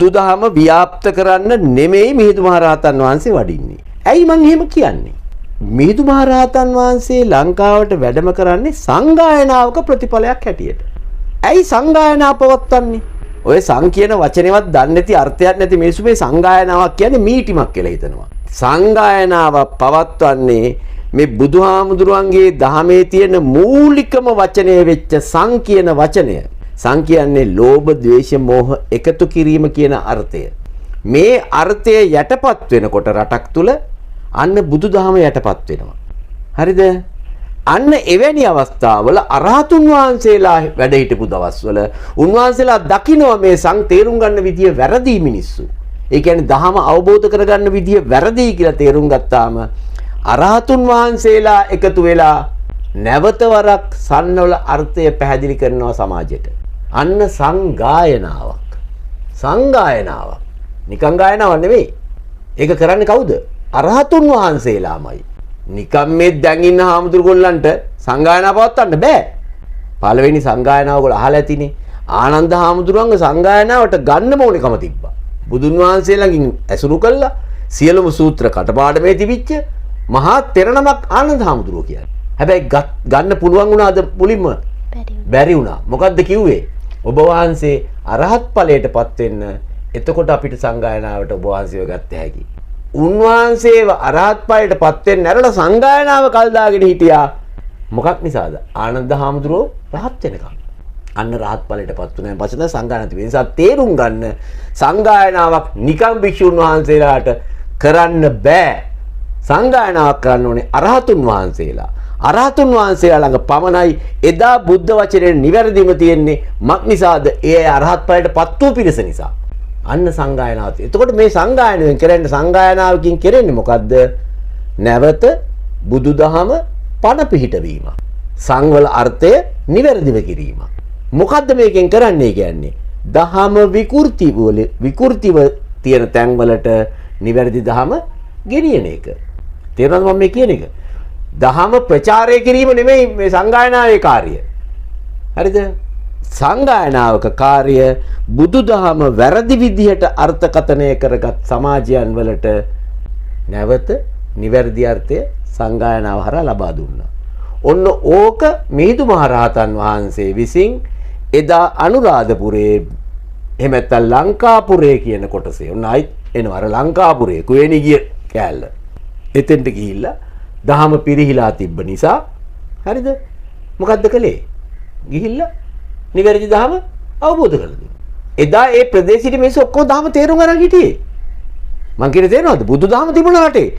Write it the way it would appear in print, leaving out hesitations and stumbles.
බුදුදහම ව්‍යාප්ත කරන්න නෙමෙයි මිහිඳු මහරහතන් වහන්සේ වඩින්නේ. ඇයි මං එහෙම කියන්නේ? මිහිඳු මහරහතන් වහන්සේ ලංකාවට වැඩම කරන්නේ සංගායනාවක ප්‍රතිඵලයක් හැටියට. ඇයි සංගායනාව පවත්වන්නේ? ඔය සං කියන වචනේවත් දන්නේ නැති අර්ථයක් නැති මිනිස්සු මේ සංගායනාවක් කියන්නේ මීටිමක් කියලා හිතනවා. සංගායනාව පවත්වන්නේ මේ බුදුහාමුදුරුවන්ගේ දහමේ තියෙන මූලිකම වචනය වෙච්ච සං කියන වචනය. සං කියන්නේ ලෝභ, ද්වේෂ, මෝහ එකතු කිරීම කියන අර්ථය. මේ අර්ථය යටපත් වෙනකොට රටක් තුල අන්න බුදුදහම යටපත් වෙනවා. හරිද? අන්න එවැනි අවස්ථාවල අරහතුන් වහන්සේලා වැඩ හිටපු දවස්වල උන්වහන්සේලා දකිනවා මේ සං තේරුම් ගන්න විදිය වැරදි මිනිස්සු. ඒ කියන්නේ දහම අවබෝධ කරගන්න විදිය වැරදි කියලා තේරුම් ගත්තාම අරහතුන් වහන්සේලා එකතු වෙලා නැවත වරක් සම්වල අර්ථය පැහැදිලි කරනවා සමාජයට. අන්න සංගායනාවක්. සංගායනාවක්. නිකං ගායනාවක් නෙවෙයි. ඒක කරන්නේ කවුද? අරහතුන් වහන්සේලාමයි. නිකම් මේ දැන් ඉන්න හාමුදුරුවෝලන්ට සංගායනාව පවත්වන්න බෑ. පළවෙනි සංගායනාව ඔයගොල්ලෝ අහලා ඇතිනේ. ආනන්ද හාමුදුරුවන්ගේ සංගායනාවට ගන්න ඕනෙකම තිබ්බා. බුදුන් වහන්සේලාගෙන් ඇසුරු කළා සියලුම සූත්‍ර කටපාඩමේ තිබිච්ච මහා තෙරණමක් ආනන්ද හාමුදුරුවෝ කියන්නේ. හැබැයි ගන්න පුළුවන් වුණාද මුලින්ම? බැරි වුණා. මොකද්ද කිව්වේ? ඔබ වහන්සේ අරහත් ඵලයටපත් වෙන්න එතකොට අපිට සංගායනාවට ඔබ වහන්සේව ගත්ත හැකි. උන්වහන්සේව අරහත් ඵලයටපත් වෙන්න ඇරලා සංගායනාව කල් දාගෙන හිටියා. මොකක් නිසාද? ආනන්ද හාමුදුරුවෝ රහත් වෙනකම්. අන්න රහත් ඵලයටපත් වුණාන් පස්සේ තමයි සංගායනාව තිබෙන්නේ. ඒ නිසා තේරුම් ගන්න සංගායනාවක් නිකම් භික්ෂුන් වහන්සේලාට කරන්න බෑ. සංගායනාවක් කරන්න ඕනේ අරහතුන් වහන්සේලා. අරහතුන් වහන්සේලා ළඟ පමණයි එදා බුද්ධ වචනේ නිවැරදිම තියෙන්නේ. මක් නිසාද? ඒ අරහත් ඵලයටපත් වූ පිරිස නිසා. අන්න සංගායනාවත්. එතකොට මේ සංගායනාවෙන් කරන්නේ සංගායනාවකින් කරන්නේ මොකද්ද? නැවත බුදුදහම පණ පිහිටවීම. සංවල අර්ථය නිවැරදිව කිරීම. මොකද්ද මේකෙන් කරන්නේ කියන්නේ? දහම විකෘතිව තියෙන තැන්වලට නිවැරදි දහම ගෙනියන එක. තේරෙනවද මම මේ කියන එක? දහම ප්‍රචාරය කිරීම නෙමෙයි මේ සංගායනාවේ කාර්යය. හරිද? සංගායනාවක කාර්ය බුදුදහම වැරදි විදිහට අර්ථකථනය කරගත් සමාජයන් වලට නැවත නිවැරදි අර්ථය සංගායනාව හරහා ලබා දුන්නා. ඔන්න ඕක මිහිඳු මහරහතන් වහන්සේ විසින් එදා අනුරාධපුරේ එහෙම නැත්නම් ලංකාපුරේ කියන කොටසේ ඔන්න ආයි එනවා අර ලංකාපුරේ කුවේණි ගිය කෑල්ල. එතෙන්ට ගිහිල්ලා දහම පිරිහිලා තිබ්බ නිසා හරිද? මොකද්ද කළේ? ගිහිල්ලා නිවැරදි දහම අවබෝධ කරලා දුන්නා. එදා ඒ ප්‍රදේශයේ මිනිස්සු ඔක්කොම දහම තේරුම් ගන්න හිටියේ. මං කියන්නේ තේරෙනවද? බුදු දහම තිබුණා රටේ.